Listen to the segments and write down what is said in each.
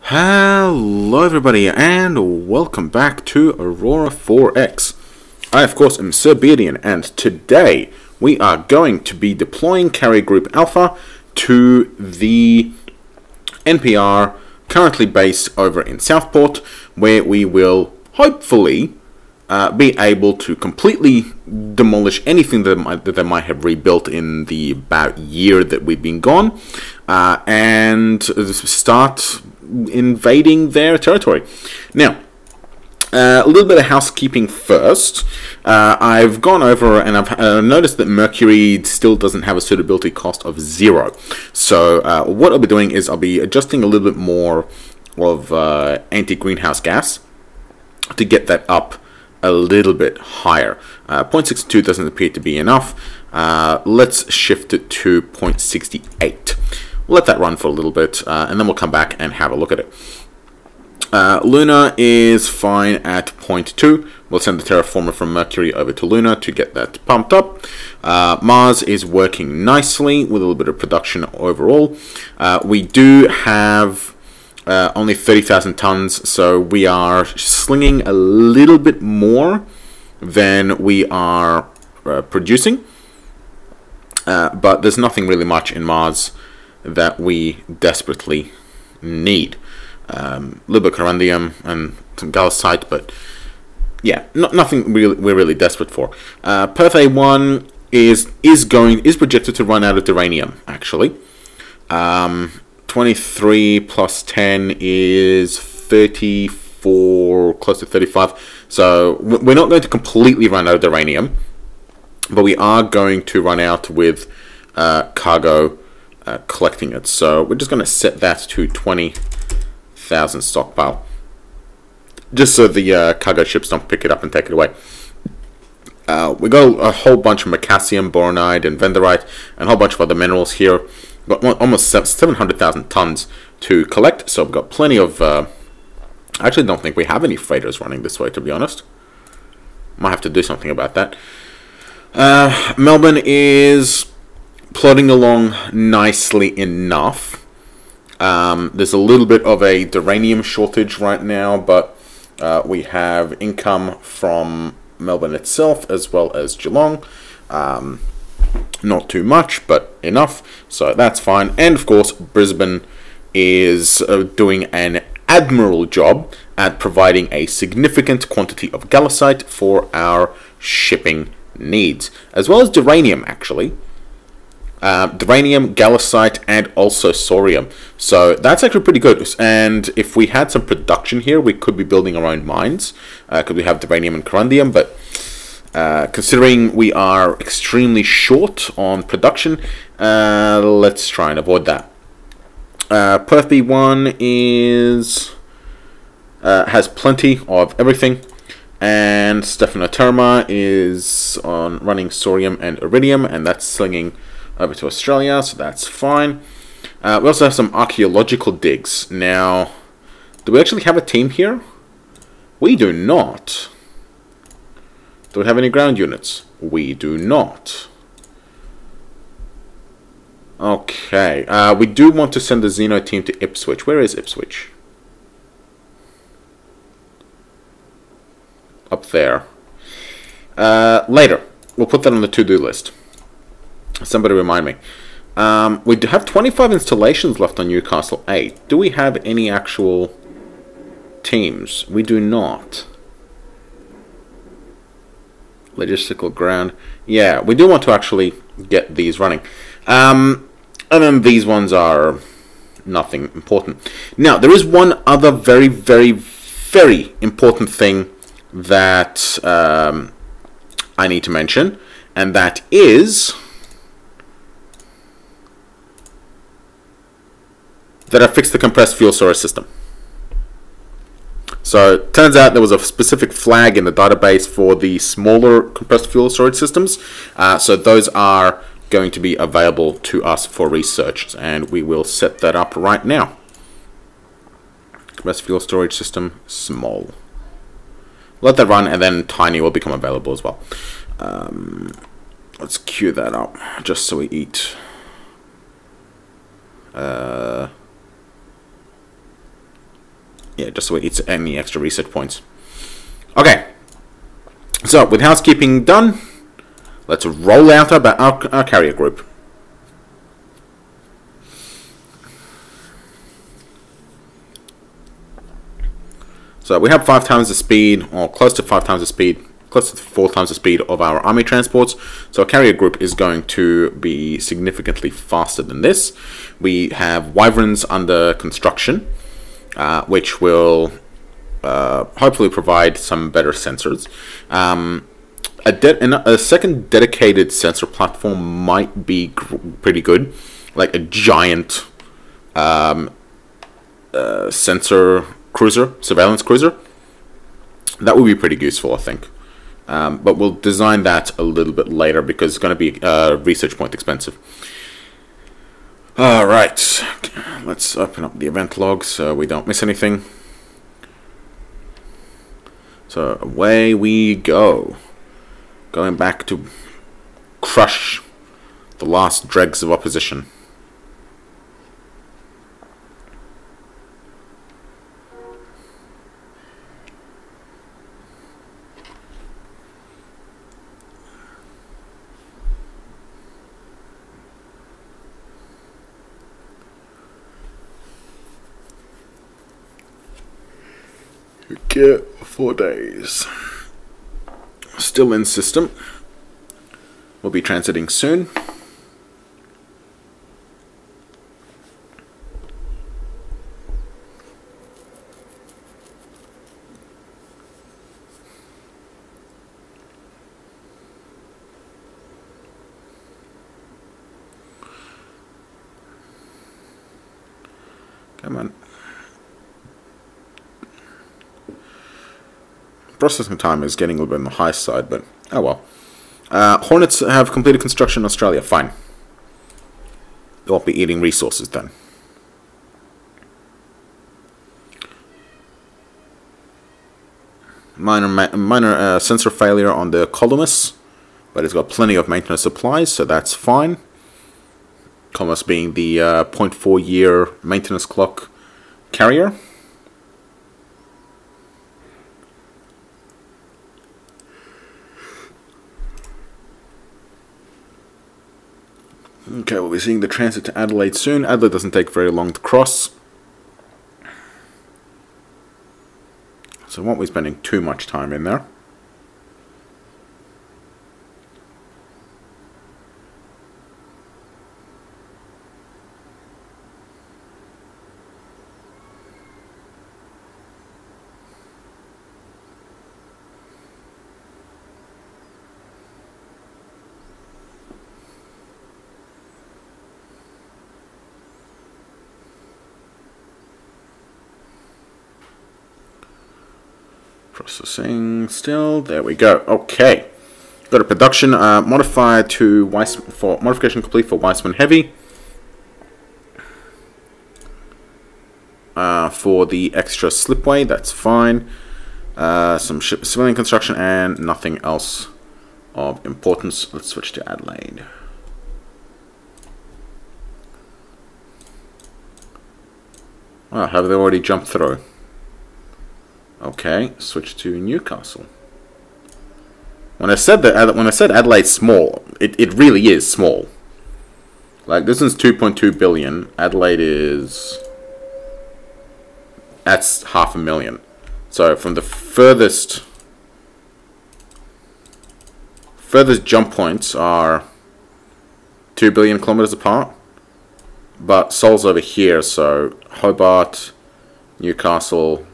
Hello everybody and welcome back to Aurora 4X. I of course am Sir Beardian, and today we are going to be deploying Carrier Group Alpha to the NPR currently based over in Southport, where we will hopefully be able to completely demolish anything that they might have rebuilt in the about year that we've been gone, and start invading their territory. Now, a little bit of housekeeping first. I've gone over and I've noticed that Mercury still doesn't have a suitability cost of 0. So what I'll be doing is I'll be adjusting a little bit more of anti-greenhouse gas to get that up a little bit higher. 0.62 doesn't appear to be enough. Let's shift it to 0.68. We'll let that run for a little bit, and then we'll come back and have a look at it. Luna is fine at 0.2. We'll send the terraformer from Mercury over to Luna to get that pumped up. Mars is working nicely with a little bit of production overall. We do have only 30,000 tons, so we are slinging a little bit more than we are producing. But there's nothing really much in Mars that we desperately need. A little bit of corundium and some gallsite, but yeah, nothing really we're really desperate for. Perth A1 is projected to run out of duranium, actually. 23 plus 10 is 34, close to 35. So we're not going to completely run out of duranium, but we are going to run out with cargo collecting it. So we're just going to set that to 20,000 stockpile, just so the cargo ships don't pick it up and take it away. We got a whole bunch of macassium, boronite, and vendorite, and a whole bunch of other minerals here. We've got almost 700,000 tons to collect, so we've got plenty of... I actually don't think we have any freighters running this way, to be honest. Might have to do something about that. Melbourne is plodding along nicely enough. There's a little bit of a duranium shortage right now, but we have income from Melbourne itself as well as Geelong. Not too much, but enough, so that's fine. And of course, Brisbane is doing an admirable job at providing a significant quantity of gallsite for our shipping needs, as well as duranium, actually. Duranium, gallsite, and also sorium. So that's actually pretty good. And if we had some production here, we could be building our own mines. Could we have duranium and corundium? But considering we are extremely short on production, let's try and avoid that. Perth B1 has plenty of everything. And Stephanoterma is on running sorium and iridium, and that's slinging over to Australia, so that's fine. We also have some archaeological digs. Now, do we actually have a team here? We do not. Do we have any ground units? We do not. Okay, we do want to send the Xeno team to Ipswich. Where is Ipswich? Up there. Later, we'll put that on the to-do list. Somebody remind me. We do have 25 installations left on Newcastle 8. Do we have any actual teams? We do not. Logistical ground. Yeah, we do want to actually get these running. And then these ones are nothing important. Now, there is one other very, very, very important thing that I need to mention, and that is that I fixed the compressed fuel storage system. So it turns out there was a specific flag in the database for the smaller compressed fuel storage systems, so those are going to be available to us for research, and we will set that up right now. Compressed fuel storage system, small. Let that run, and then tiny will become available as well. Let's queue that up, just so we eat. Yeah, just so it's any extra research points. Okay. So, with housekeeping done, let's roll out our carrier group. So we have 5 times the speed, or close to 5 times the speed, close to 4 times the speed of our army transports. So our carrier group is going to be significantly faster than this. We have wyverns under construction, which will hopefully provide some better sensors. A second dedicated sensor platform might be pretty good, like a giant sensor cruiser, surveillance cruiser. That would be pretty useful, I think. But we'll design that a little bit later because it's going to be research point expensive. Alright, let's open up the event log so we don't miss anything. So away we go. Going back to crush the last dregs of opposition. Okay, 4 days. Still in system. We'll be transiting soon. Come on. Processing time is getting a little bit on the high side, but oh well. Hornets have completed construction in Australia. Fine. They won't be eating resources then. Minor sensor failure on the Columnus, but it's got plenty of maintenance supplies, so that's fine. Columnus being the 0.4 year maintenance clock carrier. Okay, we'll be seeing the transit to Adelaide soon. Adelaide doesn't take very long to cross, so won't be spending too much time in there. Processing still. There we go. Okay. Got a production modified to for modification complete for Weissman Heavy. For the extra slipway, that's fine. Some civilian construction and nothing else of importance. Let's switch to Adelaide. Wow, have they already jumped through? Okay, switch to Newcastle. When I said Adelaide's small, it really is small. Like, this is 2.2 billion. Adelaide is... that's 500,000. So from the furthest jump points are 2 billion kilometers apart. But Seoul's over here, so Hobart, Newcastle,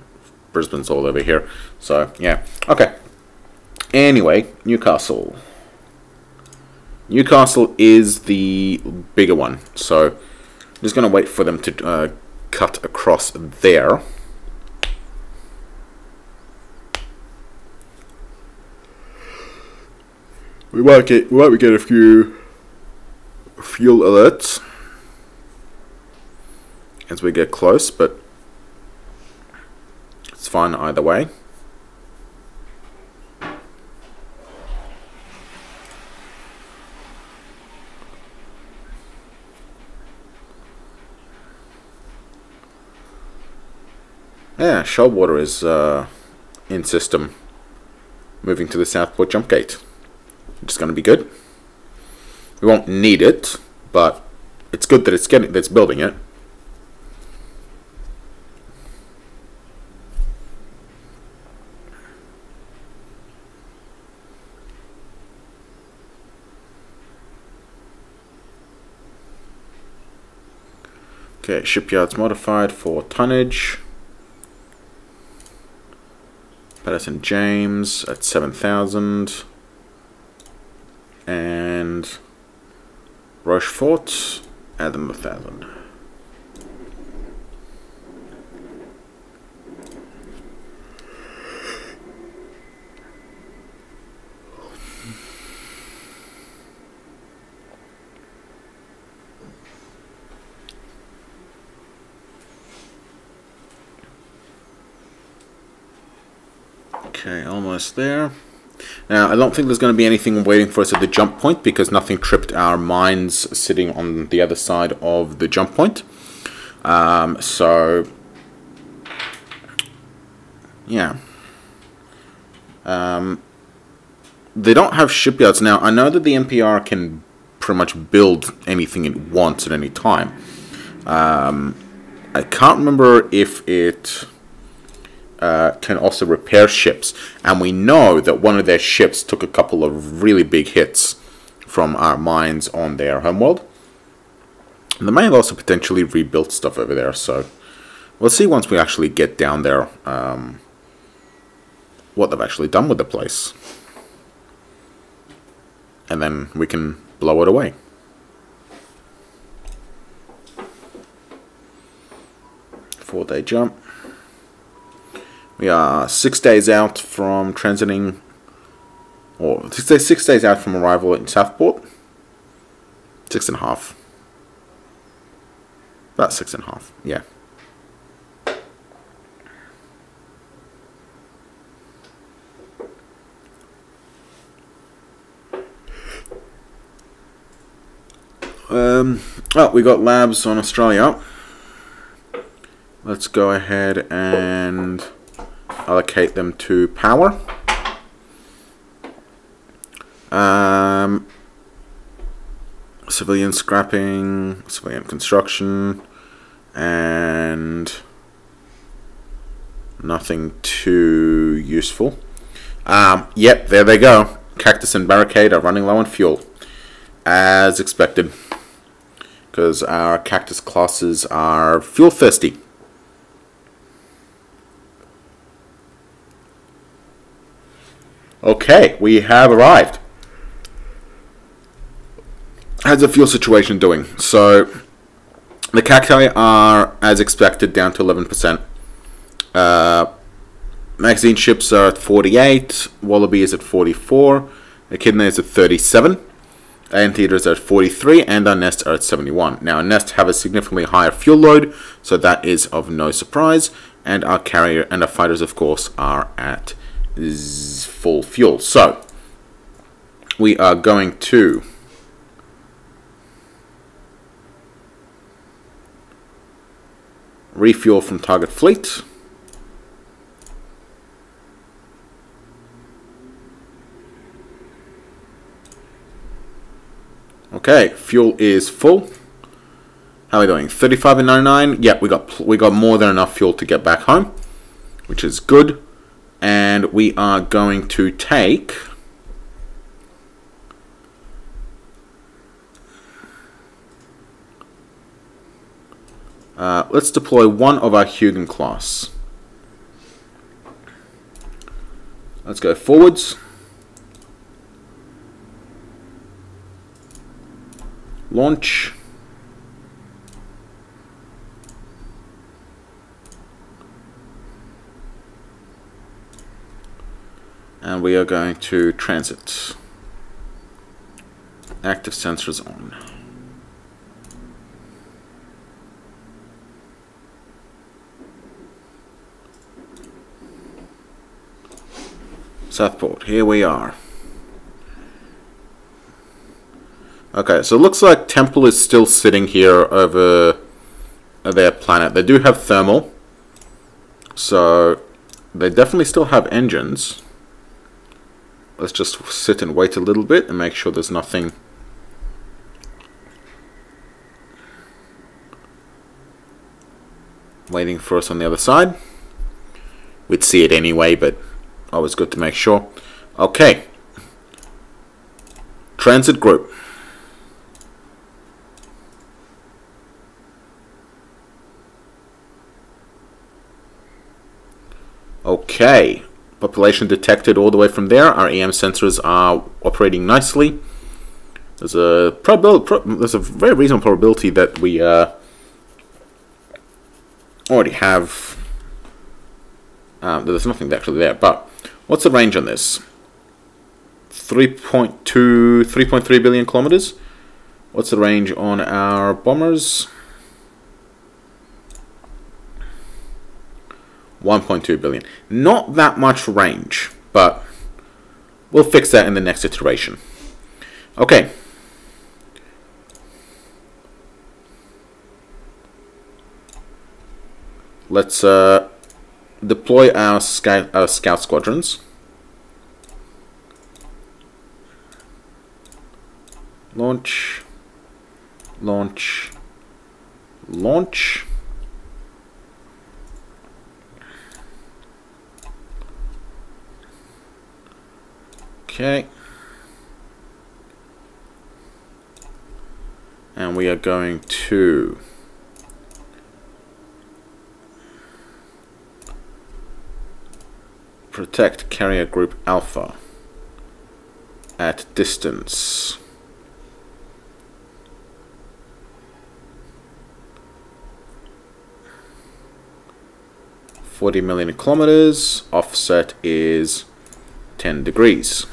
Brisbane's all over here. So, yeah. Okay. Anyway, Newcastle. Newcastle is the bigger one. So, I'm just going to wait for them to cut across there. We might get a few fuel alerts as we get close, but it's fine either way. Yeah, Shoalwater is in system. Moving to the Southport jump gate. Which is going to be good. We won't need it, but it's good that it's building it. Okay, shipyard's modified for tonnage. Patterson James at 7,000. And Rochefort, add them 1,000. Okay, almost there. Now, I don't think there's going to be anything waiting for us at the jump point because nothing tripped our mines sitting on the other side of the jump point. So, yeah. They don't have shipyards now. I know that the NPR can pretty much build anything it wants at any time. I can't remember if it can also repair ships, and we know that one of their ships took a couple of really big hits from our mines on their homeworld. And they may have also potentially rebuilt stuff over there, so we'll see once we actually get down there what they've actually done with the place. And then we can blow it away. Four-day jump. We are 6 days out from transiting, or 6 days out from arrival in Southport. 6.5. About 6.5, yeah. Oh, we got labs on Australia. Let's go ahead and allocate them to power. Civilian scrapping, civilian construction, and nothing too useful. Yep, there they go. Cactus and Barricade are running low on fuel, as expected, because our Cactus classes are fuel thirsty. Okay, we have arrived. How's the fuel situation doing? So, the Cacti are, as expected, down to 11%. Magazine ships are at 48. Wallaby is at 44. Echidna is at 37. Anteaters are at 43. And our Nests are at 71. Now, our Nests have a significantly higher fuel load, so that is of no surprise. And our carrier and our fighters, of course, are at full fuel. So we are going to refuel from target fleet. Okay, fuel is full. How are we doing? 35 and 99. Yeah, we got more than enough fuel to get back home, which is good. And we are going to take let's deploy one of our Hugin class. Let's go forwards. Launch. And we are going to transit. Active sensors on. Southport, here we are. Okay, so it looks like Temple is still sitting here over their planet. They do have thermal. So they definitely still have engines. Let's just sit and wait a little bit and make sure there's nothing waiting for us on the other side. We'd see it anyway, but always good to make sure. Okay. Transit group. Okay. Population detected all the way from there. Our EM sensors are operating nicely. There's a there's a very reasonable probability that we already have. There's nothing actually there, but what's the range on this? 3.3 billion kilometers. What's the range on our bombers? 1.2 billion. Not that much range, but we'll fix that in the next iteration. Okay. Let's deploy our scout squadrons. Launch. Launch. Launch. Okay. And we are going to protect carrier group Alpha at distance 40 million kilometers. Offset is 10 degrees.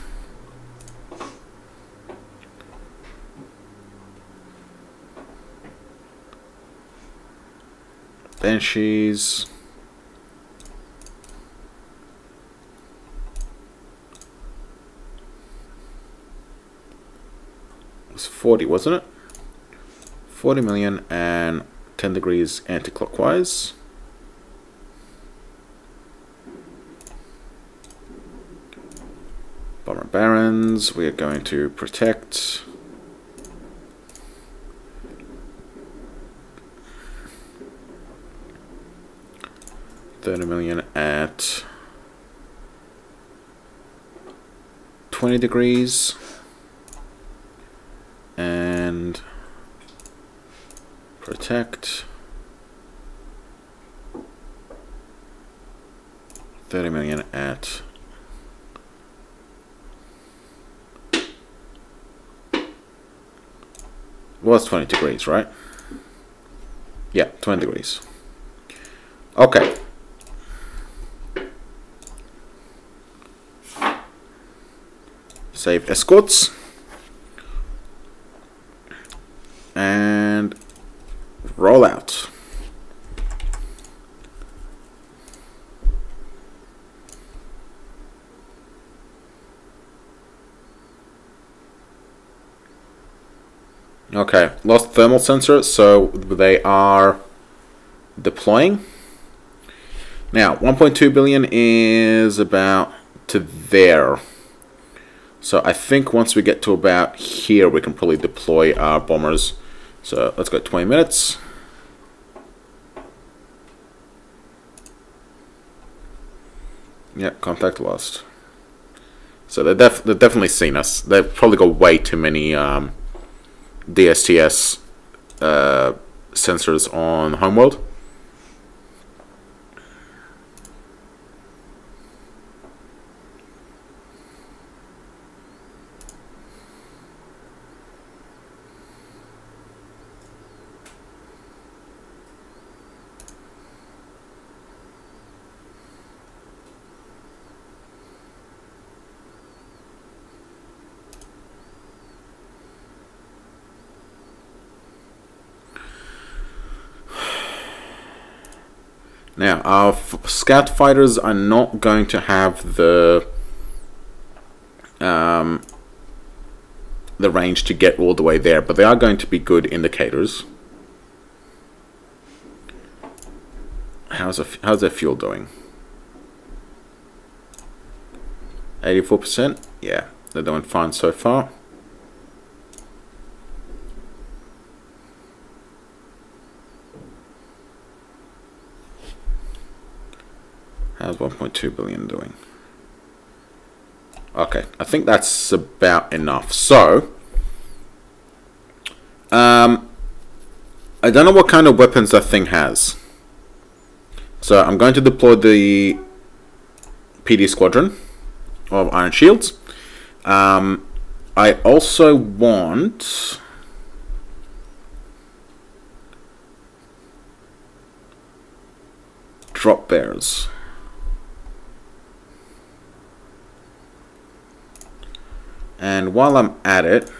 Banshees. It was 40, wasn't it? 40 million and 10 degrees anti-clockwise. Bomber Barons, we are going to protect. $30 million at 20 degrees and protect 30 million at was 20 degrees, right? Yeah, 20 degrees. Okay. Save escorts. And roll out. Okay, lost thermal sensor, so they are deploying. Now, 1.2 billion is about to there. So I think once we get to about here, we can probably deploy our bombers. So let's go 20 minutes. Yeah, contact lost. So they've definitely seen us. They've probably got way too many DSTS sensors on Homeworld. Now, our scout fighters are not going to have the range to get all the way there, but they are going to be good indicators. how's their fuel doing? 84%? Yeah, they're doing fine so far. How's 1.2 billion doing? Okay, I think that's about enough. So, I don't know what kind of weapons that thing has. So I'm going to deploy the PD squadron of Iron Shields. I also want Dropbears. And while I'm at it,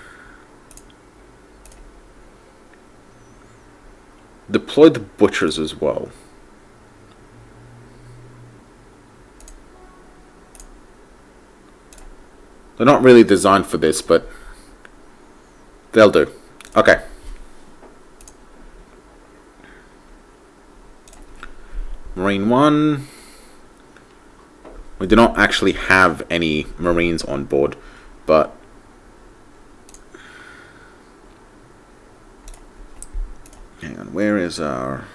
deploy the butchers as well. They're not really designed for this, but they'll do. Okay. Marine 1. We do not actually have any Marines on board, but hang on, where is our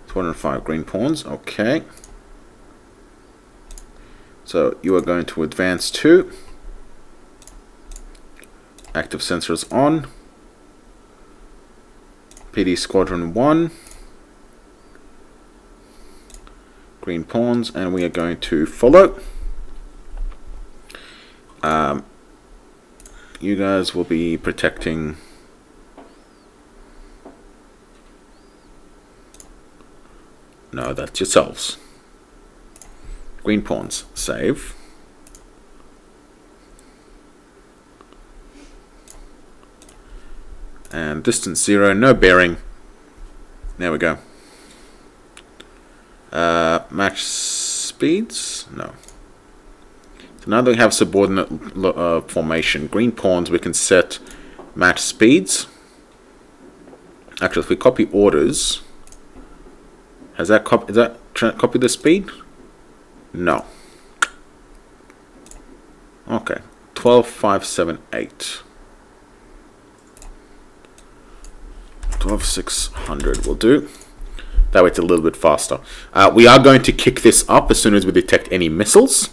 205 green pawns? Okay. So you are going to advance 2. Active sensors on. PD squadron 1. Green pawns, and we are going to follow. You guys will be protecting. No, that's yourselves. Green pawns, save. And distance 0, no bearing. There we go. Match speeds? No. So now that we have subordinate formation, green pawns, we can set match speeds. Actually, if we copy orders, has that copy the speed? No. Okay. 12,578. 12,600 will do. That way it's a little bit faster. We are going to kick this up as soon as we detect any missiles.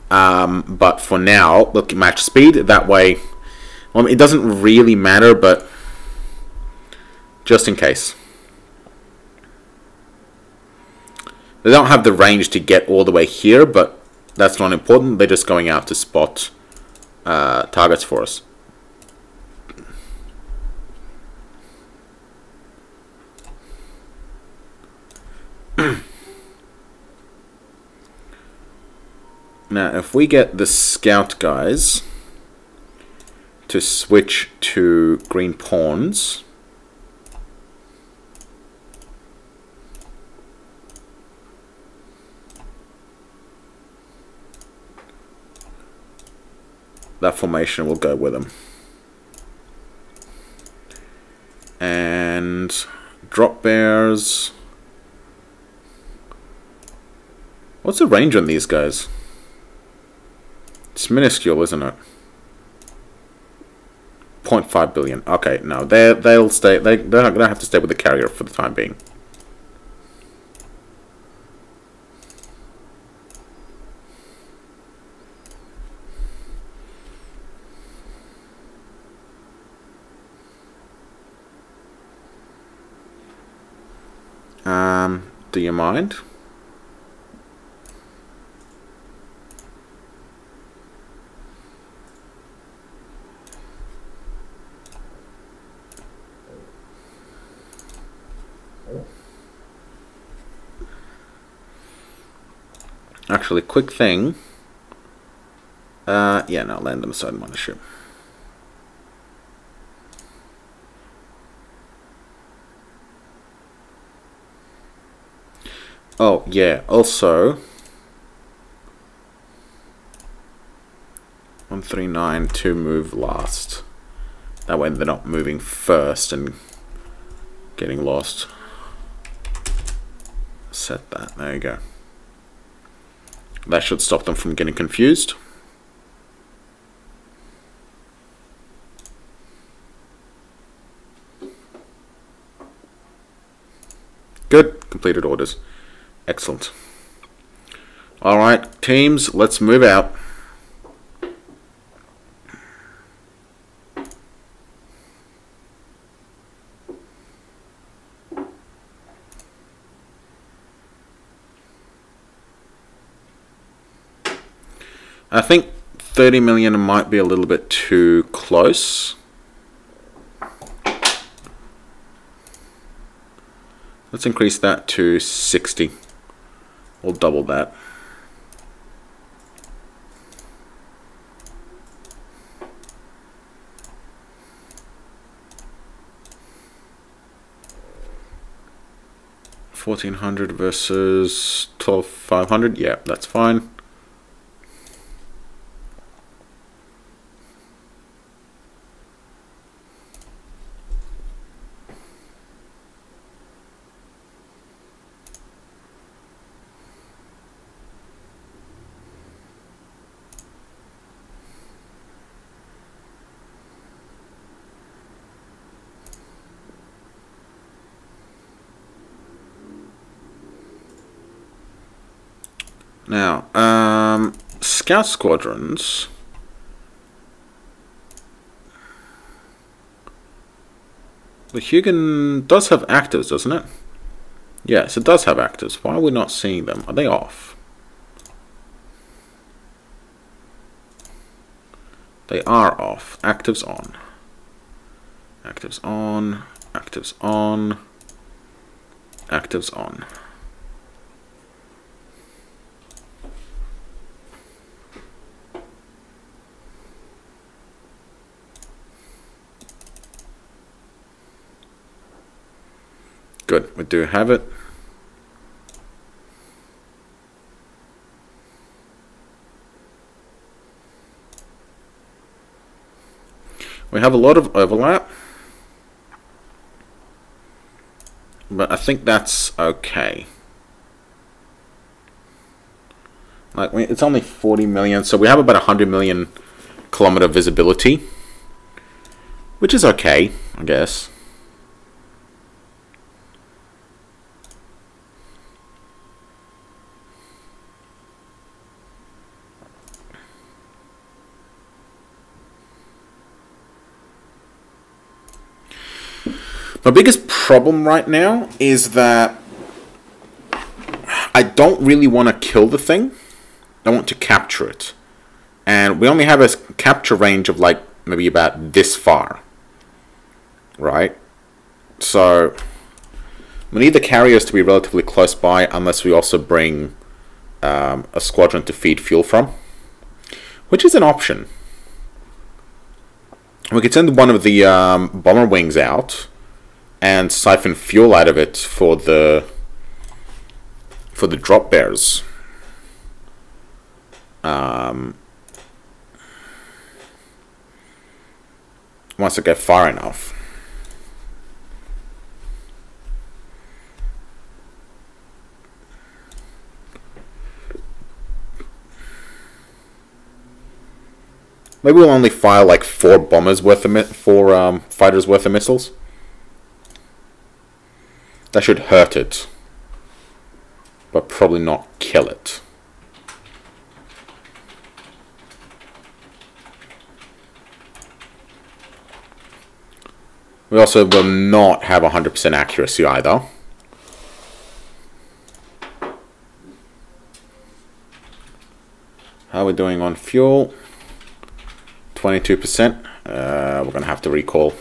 But for now, look, match speed. That way, well, it doesn't really matter, but just in case. They don't have the range to get all the way here, but that's not important. They're just going out to spot targets for us. Now, if we get the scout guys to switch to green pawns, that formation will go with them. And Dropbears. What's the range on these guys? It's minuscule, isn't it? 0.5 billion. Okay, no, they'll stay. They're not gonna have to stay with the carrier for the time being. Do you mind? Actually, quick thing. Yeah, no, land them aside on the ship. Oh, yeah, also 139 to move last. That way they're not moving first and getting lost. set that. There you go. That should stop them from getting confused. Good. Completed orders. Excellent. Alright, teams, let's move out. I think 30 million might be a little bit too close. Let's increase that to 60. We'll double that. $1,400 versus $12,500. Yeah, that's fine. Now, scout squadrons. The Hugin does have actors, doesn't it? Yes, it does have actors. Why are we not seeing them? Are they off? They are off. Actives on. Actives on. Actives on. Actives on. Good, we do have it. We have a lot of overlap, but I think that's okay. Like, it's only 40 million, so we have about 100 million kilometer visibility, which is okay, I guess. My biggest problem right now is that I don't really want to kill the thing. I want to capture it. And we only have a capture range of like maybe about this far. Right? So we need the carriers to be relatively close by unless we also bring a squadron to feed fuel from. Which is an option. We could send one of the bomber wings out and siphon fuel out of it for the Dropbears. Once I get far enough. Maybe we'll only fire like 4 bombers worth of fighters worth of missiles. That should hurt it, but probably not kill it. We also will not have 100% accuracy either. How are we doing on fuel? 22%. We're going to have to recall.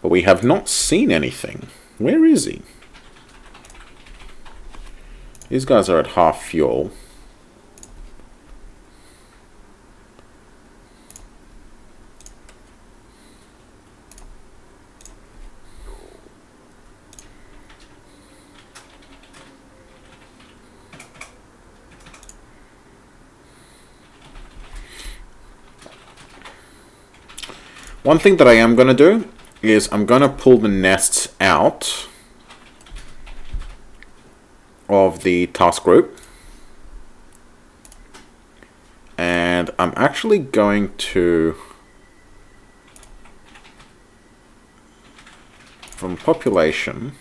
But we have not seen anything. Where is he? These guys are at half fuel. One thing that I am going to do is I'm going to pull the nests out of the task group. And I'm actually going to, from population,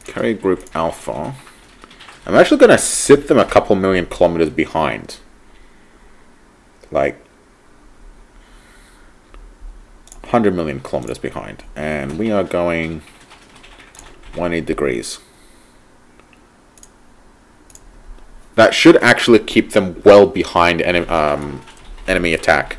carry group alpha, I'm actually going to sit them a couple million kilometers behind. Like 100 million kilometers behind. And we are going 180 degrees. That should actually keep them well behind enemy attack.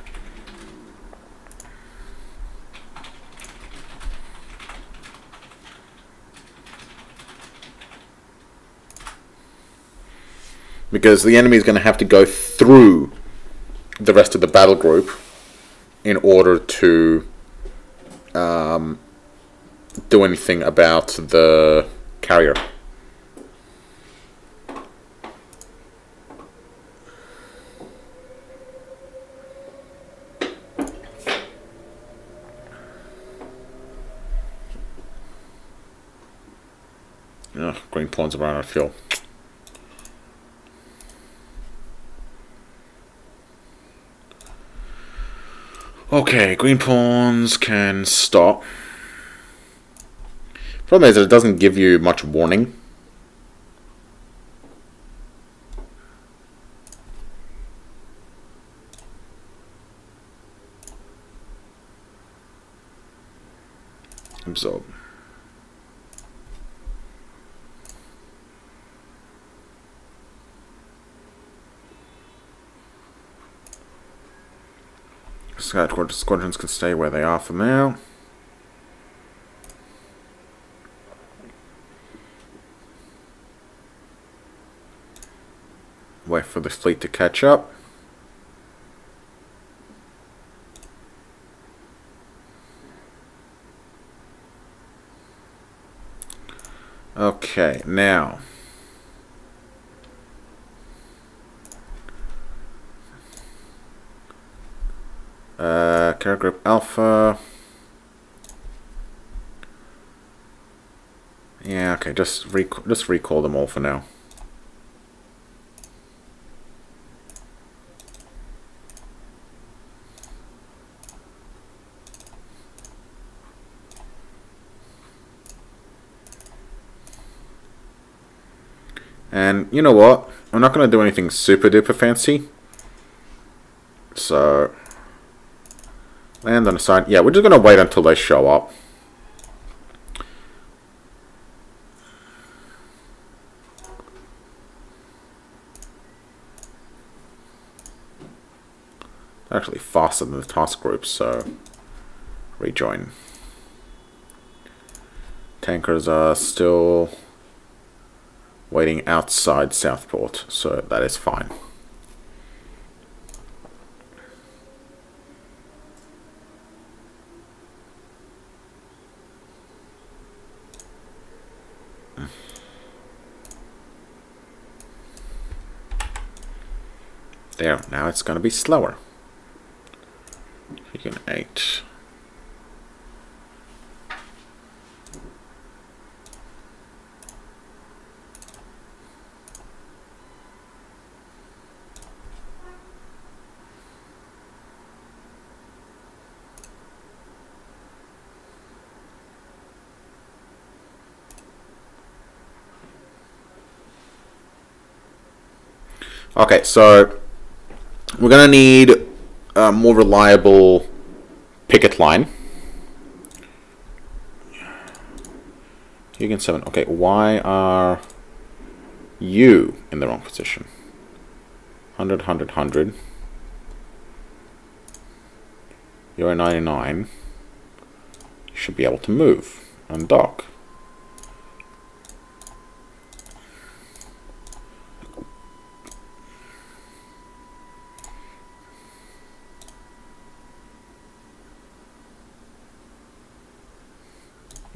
Because the enemy is going to have to go through the rest of the battle group in order to do anything about the carrier. Ugh, green pawns around our field. Okay, green pawns can stop. Problem is that it doesn't give you much warning. Absorb. Squadrons can stay where they are for now. Wait for the fleet to catch up. Okay, now carrier group alpha. Yeah, okay, just recall them all for now. And you know what? I'm not going to do anything super duper fancy. So land on the side. Yeah, we're just going to wait until they show up. They're actually faster than the task group, so rejoin. Tankers are still waiting outside Southport, so that is fine. There, now it's going to be slower. You can 8. Okay, so we're going to need a more reliable picket line. You can 7. Okay, why are you in the wrong position? 100, 100, 100. You're a 99. You should be able to move and dock.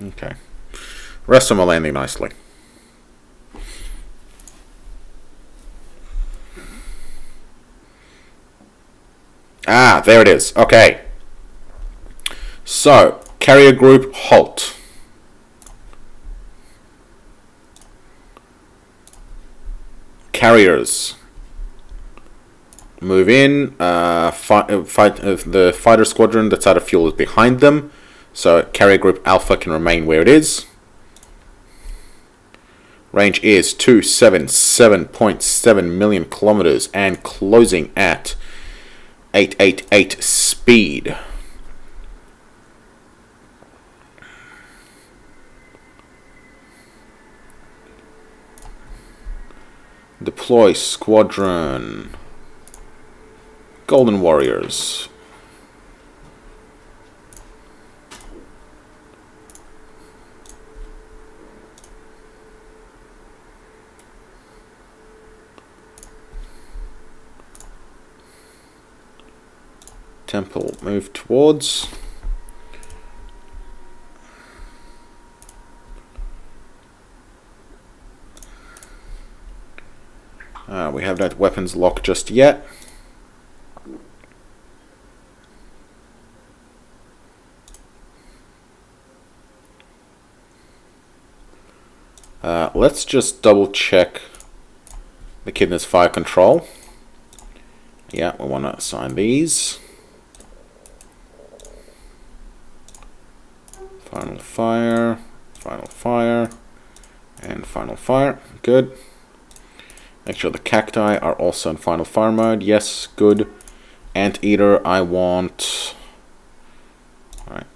Okay. Rest of them are landing nicely. Ah, there it is. Okay. So, Carrier group, halt. Carriers, move in. The fighter squadron that's out of fuel is behind them, so carrier group Alpha can remain where it is. Range is 277.7 million kilometers and closing at 888 speed. Deploy squadron. Golden Warriors. Temple, move towards. We have that weapons lock just yet. Let's just double check the Kidney's fire control. Yeah, we want to assign these. Final fire, and final fire. Good. Make sure the cacti are also in final fire mode. Yes, good. Anteater, I want... Alright.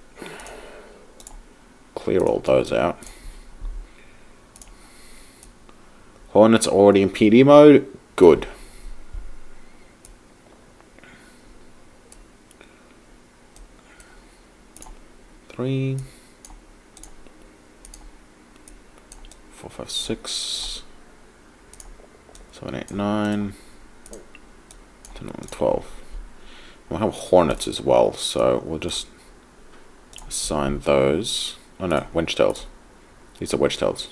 Clear all those out. Hornets already in PD mode. Good. Three, 4, 5, 6, 7, 8, 9, 10, 11, 12. We'll have Hornets as well, so we'll just assign those. Oh no, Wedgetails. These are Wedgetails.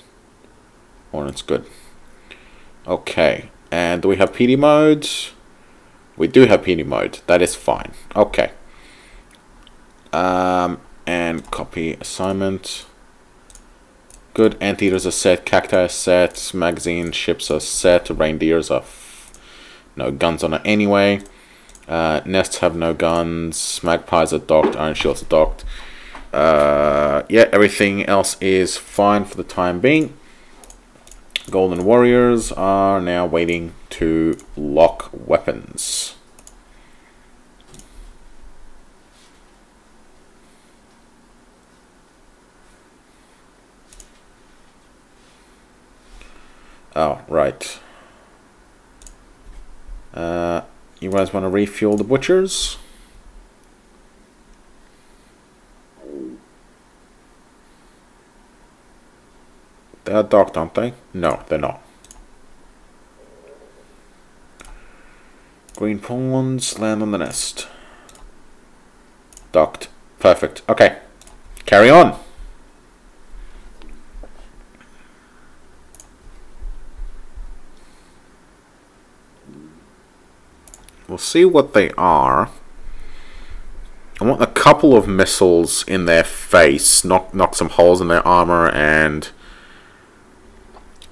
Hornets, good. Okay, and do we have PD mode? We do have PD mode. That is fine. Okay. And copy assignment. Good. Anteaters are set. Cacti are set. Magazine ships are set. Reindeers are no guns on it anyway. Nests have no guns. Magpies are docked. Iron shields are docked. Yeah, everything else is fine for the time being. Golden Warriors are now waiting to lock weapons. Oh, right. You guys want to refuel the butchers? They are docked, aren't they? No, they're not. Green pawns, land on the nest. Docked. Perfect. Okay. Carry on. We'll see what they are. I want a couple of missiles in their face, knock some holes in their armor, and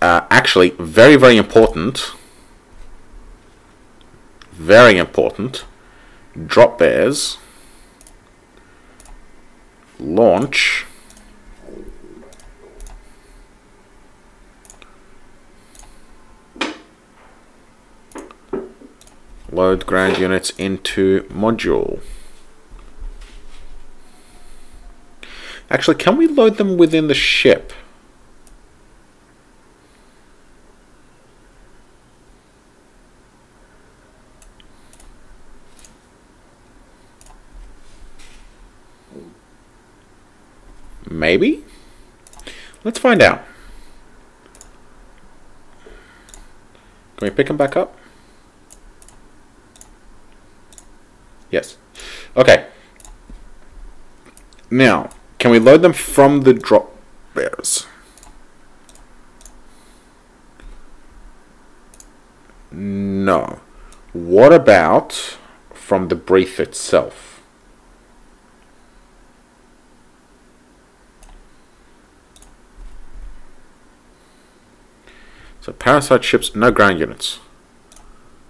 actually, very, very important, Dropbears launch load ground units into module. Actually, can we load them within the ship? Maybe? Let's find out. Can we pick them back up? Yes. Okay. Now, can we load them from the Dropbears? No. What about from the brief itself? So parasite ships, no ground units.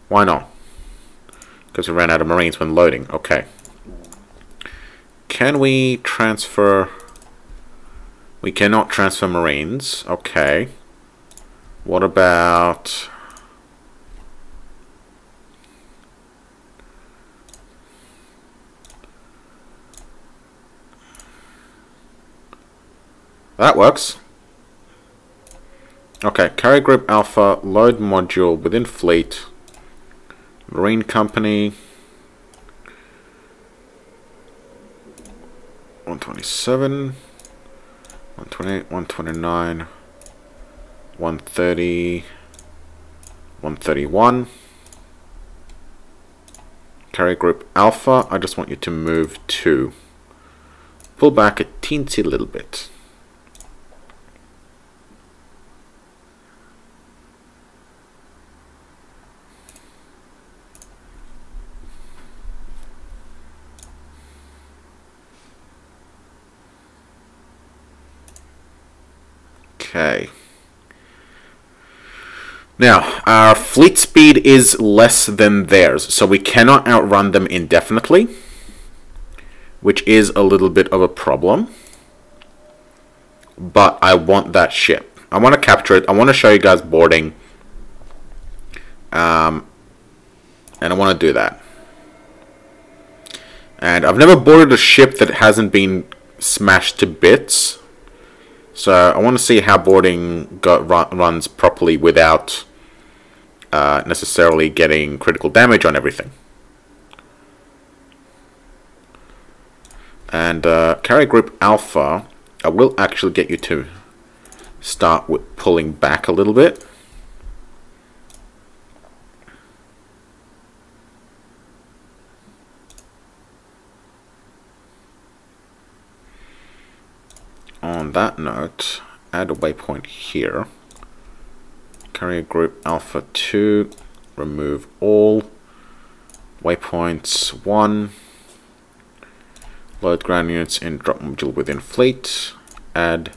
Why not? Because we ran out of Marines when loading. Okay. Can we transfer... We cannot transfer Marines. Okay. What about... That works. Okay, carrier group Alpha, load module within fleet, Marine Company, 127, 128, 129, 130, 131. Carrier group Alpha, I just want you to move 2. Pull back a teensy little bit. Okay. Now, our fleet speed is less than theirs, so we cannot outrun them indefinitely, which is a little bit of a problem. But I want that ship. I want to capture it. I want to show you guys boarding. And I want to do that. And I've never boarded a ship that hasn't been smashed to bits. So I want to see how boarding runs properly without necessarily getting critical damage on everything. And carrier group Alpha, I will actually get you to start with pulling back a little bit. On that note, add a waypoint here. Carrier group Alpha 2, remove all waypoints 1. Load ground units in drop module within fleet. Add.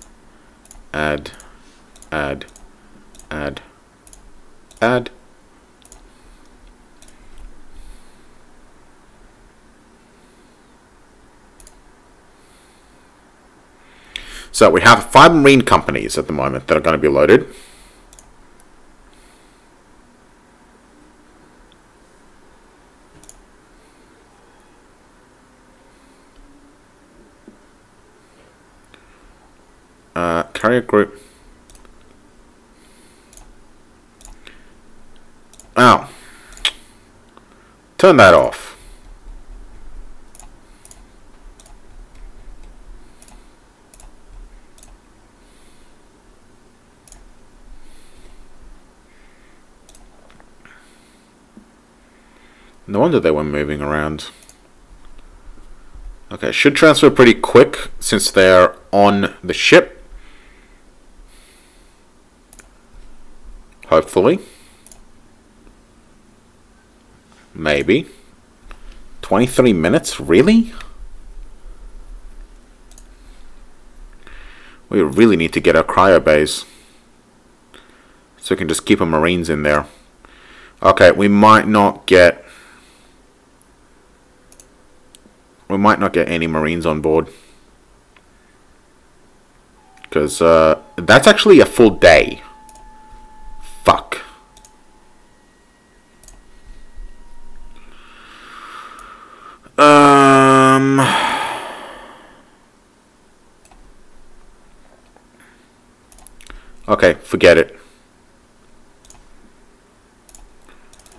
So we have 5 marine companies at the moment that are going to be loaded. Carrier group. Oh. Turn that off. No wonder they were moving around. Okay, should transfer pretty quick since they're on the ship. Hopefully. Maybe. 23 minutes? Really? We really need to get our cryo bays. So we can just keep our Marines in there. Okay, we might not get any Marines on board. Because that's actually a full day. Fuck. Okay, forget it.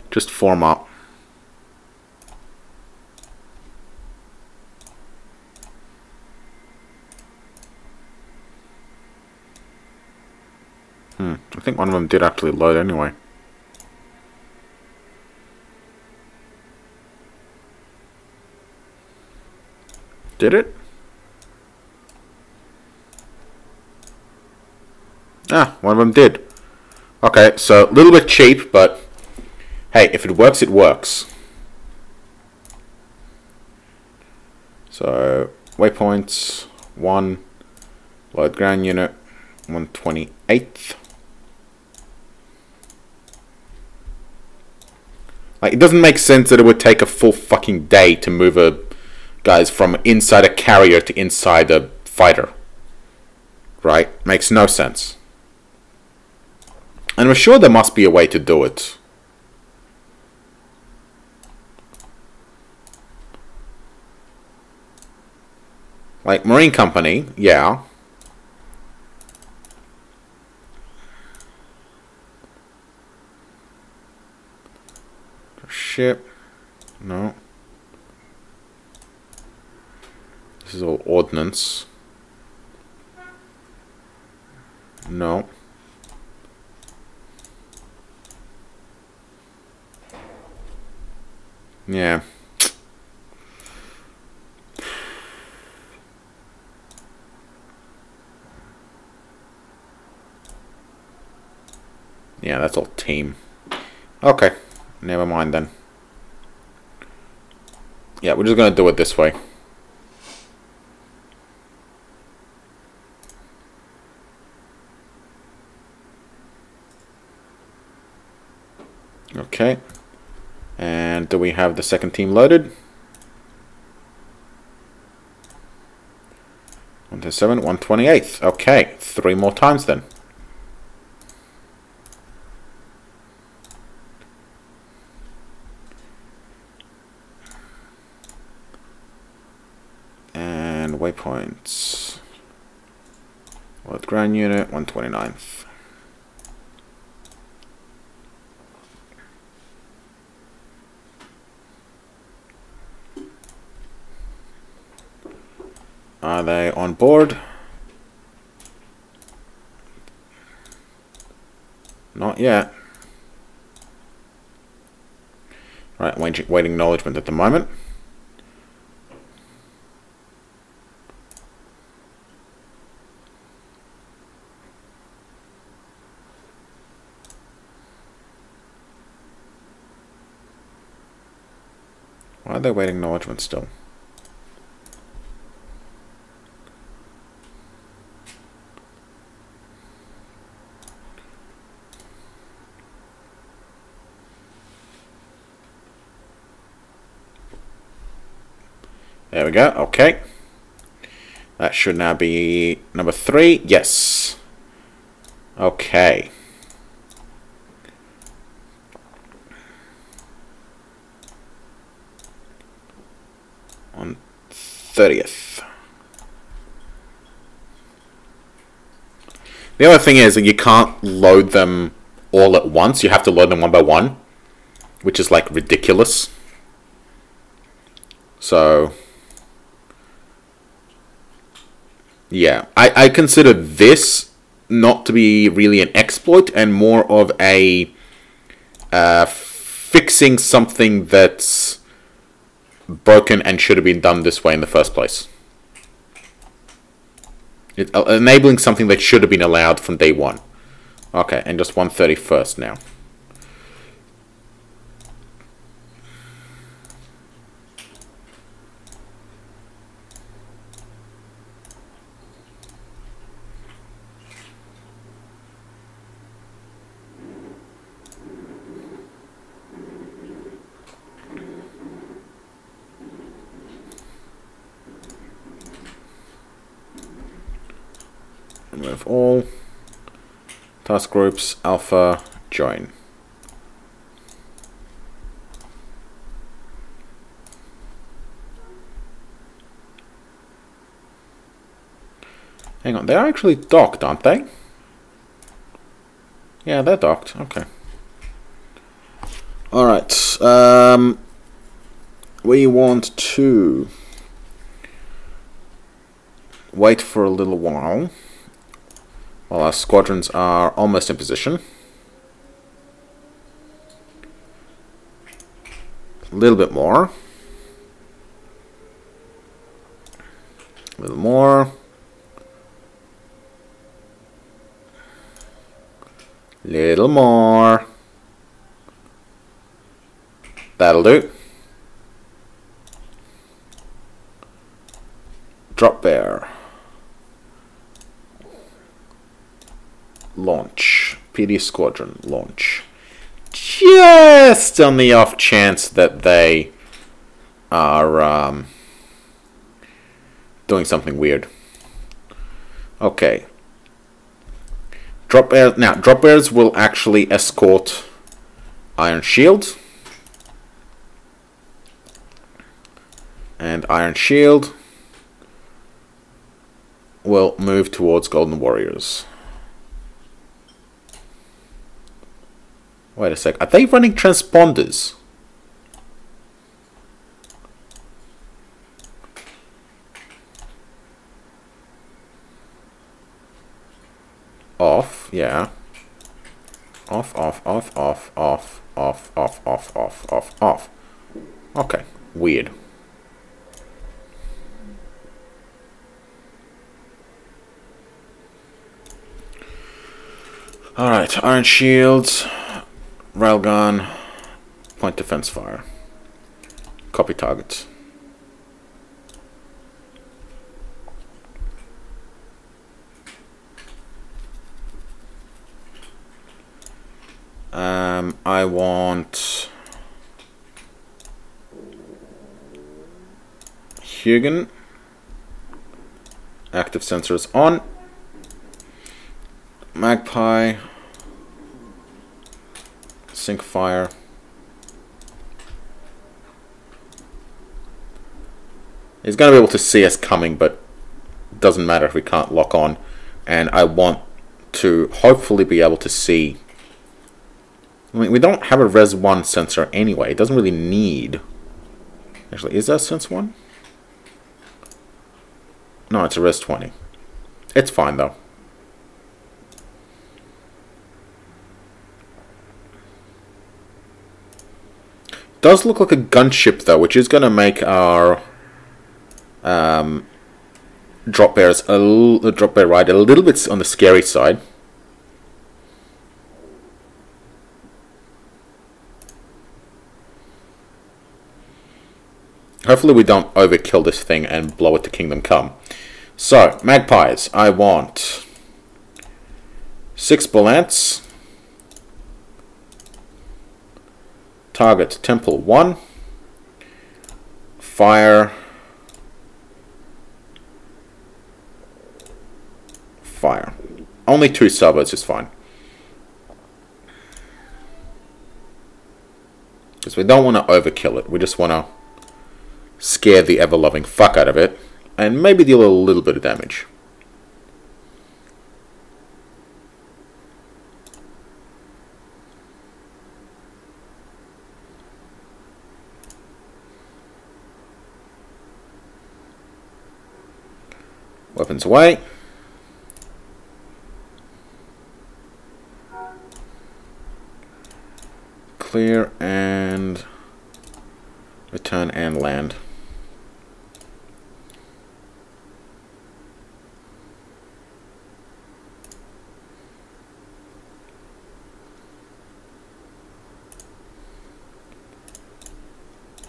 Just form up. I think one of them did actually load anyway. Did it? Ah, one of them did. Okay, so a little bit cheap, but hey, if it works, it works. So, waypoints, 1, load ground unit, 128th. Like, it doesn't make sense that it would take a full fucking day to move a guys from inside a carrier to inside a fighter. Right? Makes no sense. And I'm sure there must be a way to do it. Like, Marine Company, yeah. Ship. No. This is all ordnance. No. Yeah. Yeah, that's all team. Okay. Never mind then. Yeah, we're just gonna do it this way. Okay. And do we have the second team loaded? 127, 128th. Okay, 3 more times then. And waypoints. World ground unit, 129th. Are they on board? Not yet. Right, waiting acknowledgement at the moment. Why are they waiting acknowledgement still? There we go, okay. That should now be number 3. Yes. Okay. On 30th. The other thing is that you can't load them all at once. You have to load them one by one, which is like ridiculous. So yeah, I consider this not to be really an exploit and more of a fixing something that's broken and should have been done this way in the first place. It's enabling something that should have been allowed from day one. Okay, and just 131st now. Remove all. Task groups, alpha, join. Hang on, they're actually docked, aren't they? Yeah, they're docked. Okay. Alright. We want to wait for a little while our squadrons are almost in position. A little bit more. A little more. Little more. That'll do. Dropbear. Launch. PD Squadron. Launch. just on the off chance that they are doing something weird. Okay. Dropbears. Now, Dropbears will actually escort Iron Shield. And Iron Shield will move towards Golden Warriors. Wait a sec. Are they running transponders? Off, yeah. Off, off, off, off, off, off, off, off, off, off, off. Okay, weird. Alright, Iron Shields, Railgun, Point Defense Fire. Copy targets. I want Hugin. Active sensors on. Magpie. Sync fire. He's going to be able to see us coming, but it doesn't matter if we can't lock on. And I want to hopefully be able to see. I mean, we don't have a Res 1 sensor anyway. It doesn't really need. Actually, is that Sense 1? No, it's a Res 20. It's fine, though. Does look like a gunship, though, which is going to make our Dropbears, Dropbear ride a little bit on the scary side. Hopefully we don't overkill this thing and blow it to Kingdom Come. So, Magpies, I want 6 Bullets. Target Temple 1. Fire. Fire. Only 2 subs is fine. Because we don't want to overkill it. We just want to scare the ever-loving fuck out of it, and maybe deal a little bit of damage. Weapons away. Clear and return and land.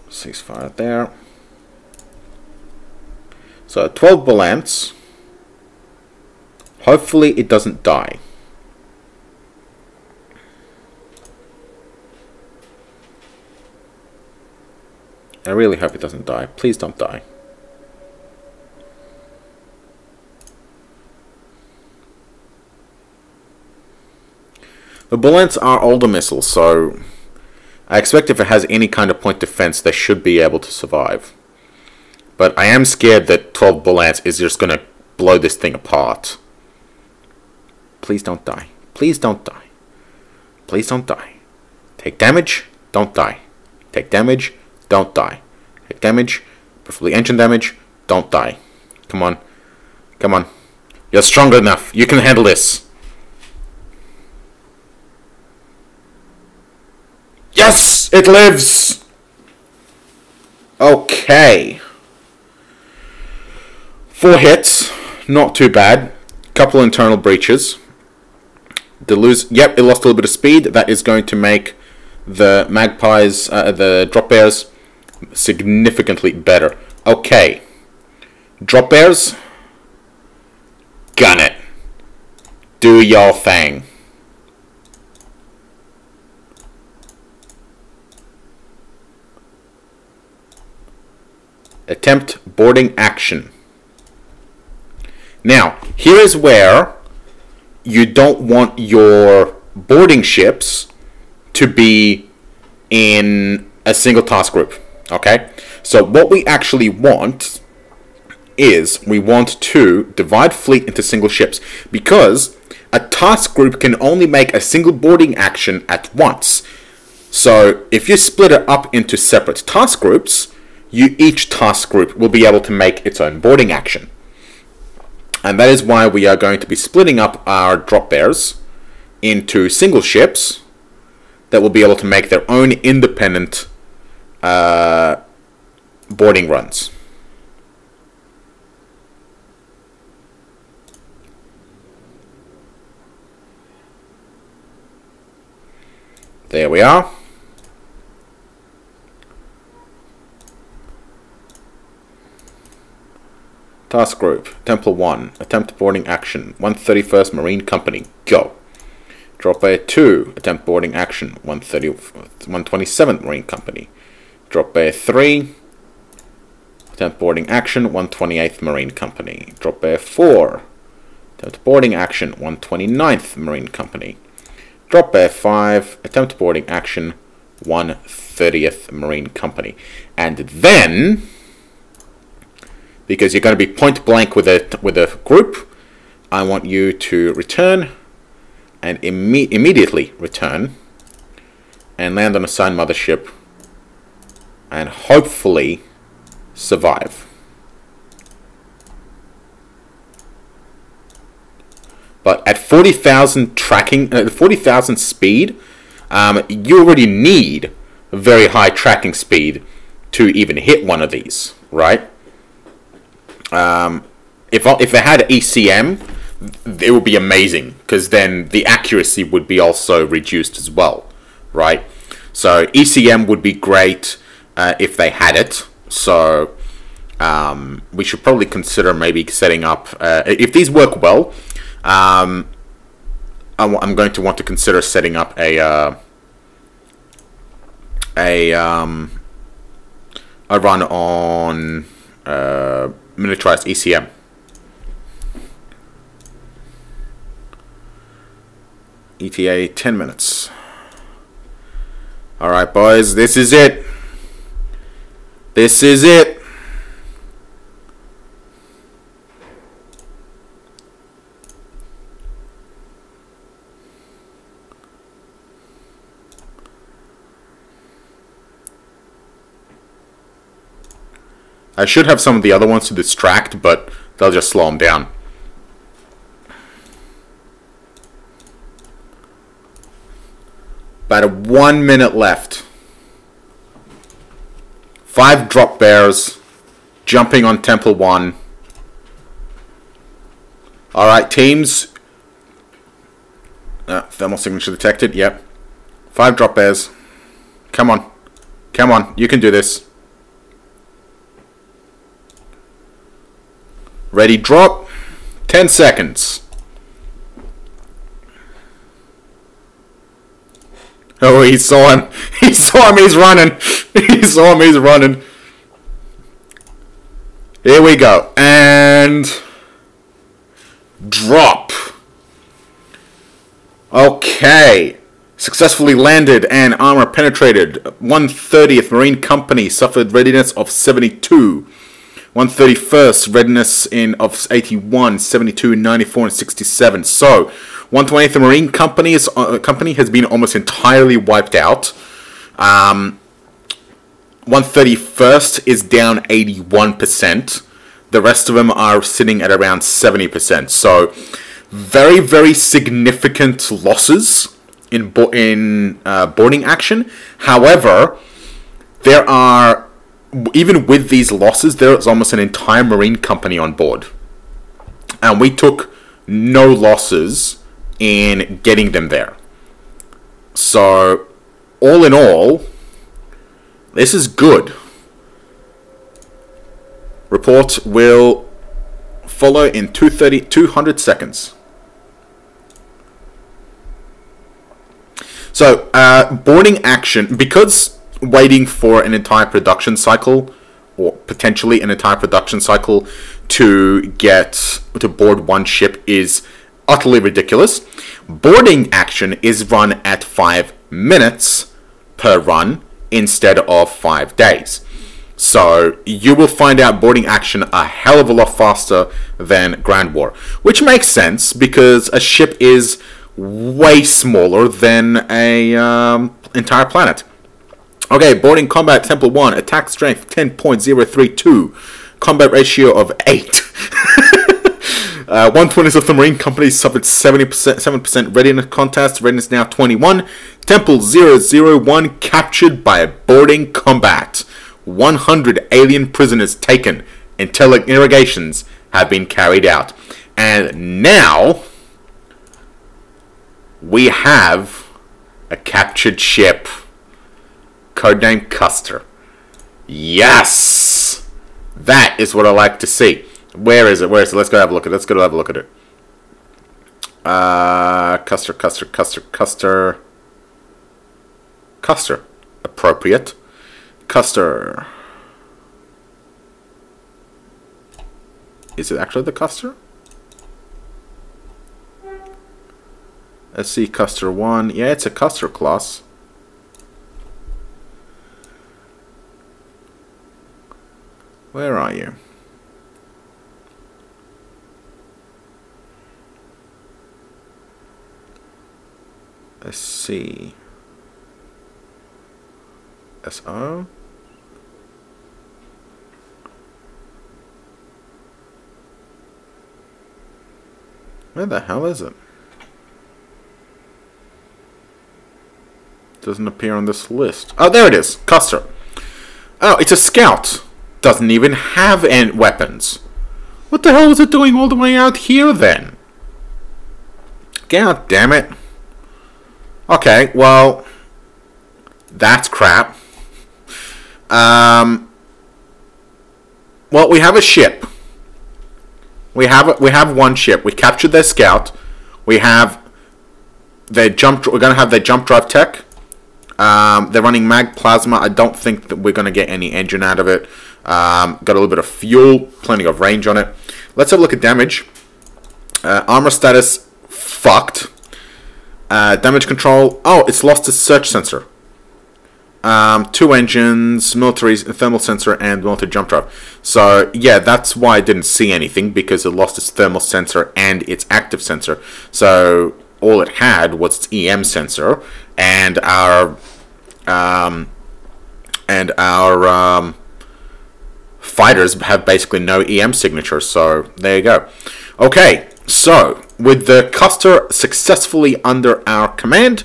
Ceasefire there. So 12 Bullets. Hopefully it doesn't die. I really hope it doesn't die. Please don't die. The Bullets are older missiles, so I expect if it has any kind of point defense, they should be able to survive. But I am scared that 12 Bullets is just going to blow this thing apart. Please don't die. Please don't die. Please don't die. Take damage, don't die. Take damage, don't die. Take damage, preferably engine damage, don't die. Come on. Come on. You're strong enough. You can handle this. Yes! It lives! Okay. 4 hits. Not too bad. Couple internal breaches. Yep, it lost a little bit of speed. That is going to make the Magpies, the Dropbears, significantly better. Okay. Dropbears, gun it. Do your thing. attempt boarding action. Now, here is where you don't want your boarding ships to be in a single task group. Okay? So what we actually want is we want to divide fleet into single ships, because a task group can only make a single boarding action at once. So if you split it up into separate task groups, each task group will be able to make its own boarding action. And that is why we are going to be splitting up our Dropbears into single ships that will be able to make their own independent boarding runs. There we are. Task group, Templar 1, attempt boarding action, 131st Marine Company, go. Dropbear 2, attempt boarding action, 127th Marine Company. Dropbear 3, attempt boarding action, 128th Marine Company. Dropbear 4, attempt boarding action, 129th Marine Company. Dropbear 5, attempt boarding action, 130th Marine Company. And then, because you're going to be point blank with a group, I want you to return and immediately return and land on a assigned mothership and hopefully survive. But at 40,000 tracking, 40,000 speed, you already need very high tracking speed to even hit one of these, right? If they had ECM, it would be amazing, because then the accuracy would be also reduced as well, right? So ECM would be great if they had it. So we should probably consider maybe setting up, if these work well, I'm going to want to consider setting up a run on miniaturized ECM. ETA 10 minutes. Alright boys, this is it. This is it. I should have some of the other ones to distract, but they'll just slow them down. About 1 minute left. 5 Dropbears jumping on Temple 1. Alright, teams. Thermal signature detected, yep. 5 Dropbears. Come on. Come on, you can do this. Ready, drop. 10 seconds. Oh, he saw him. He saw him, he's running. He saw him, he's running. Here we go. And drop. Okay. Successfully landed and armor penetrated. 130th Marine Company suffered readiness of 72. 131st readiness of 81, 72, 94, and 67. So 120th Marine Company has been almost entirely wiped out. 131st is down 81%. The rest of them are sitting at around 70%. So very, very significant losses in boarding action. However, there are, even with these losses, there is almost an entire Marine Company on board. And we took no losses in getting them there. So, all in all, this is good. Report will follow in 200 seconds. So, boarding action, because waiting for an entire production cycle or potentially an entire production cycle to board one ship is utterly ridiculous. Boarding action is run at 5 minutes per run instead of 5 days. So you will find out boarding action a hell of a lot faster than Grand War, which makes sense because a ship is way smaller than a entire planet. Okay, boarding combat Temple 1, attack strength 10.032, combat ratio of 8. 120th of the Marine Company suffered 7% readiness contest, readiness now 21. Temple 001 captured by a boarding combat. 100 alien prisoners taken. Interrogations have been carried out. And now we have a captured ship. Codename Custer. Yes! That is what I like to see. Where is it? Where is it? Let's go have a look at it. Let's go have a look at it. Custer. Appropriate. Custer. Is it actually the Custer? Let's see, Custer 1. Yeah, it's a Custer class. Where are you? Let's see. SO. Where the hell is it? Doesn't appear on this list. Oh, there it is. Custer. Oh, it's a scout. Doesn't even have any weapons. What the hell is it doing all the way out here then? God damn it. Okay, well, that's crap. Well, we have a ship. We have one ship. We captured their scout. We have their jump. We're gonna have their jump drive tech. They're running mag plasma. I don't think that we're gonna get any engine out of it. Got a little bit of fuel, plenty of range on it. Let's have a look at damage. Armor status fucked. Damage control. Oh, it's lost its search sensor. 2 engines, military thermal sensor, and military jump drive. So yeah, that's why I didn't see anything, because it lost its thermal sensor and its active sensor. So all it had was its EM sensor, and our fighters have basically no EM signature. So there you go. Okay, so with the Custer successfully under our command,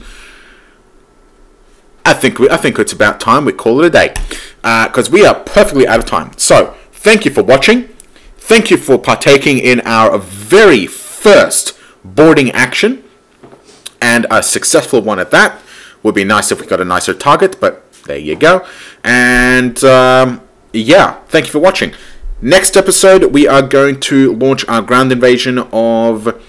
I think it's about time we call it a day, because we are perfectly out of time. So thank you for watching. Thank you for partaking in our very first boarding action, and a successful one at that. Would be nice if we got a nicer target, but there you go. And yeah, thank you for watching. Next episode, we are going to launch our ground invasion of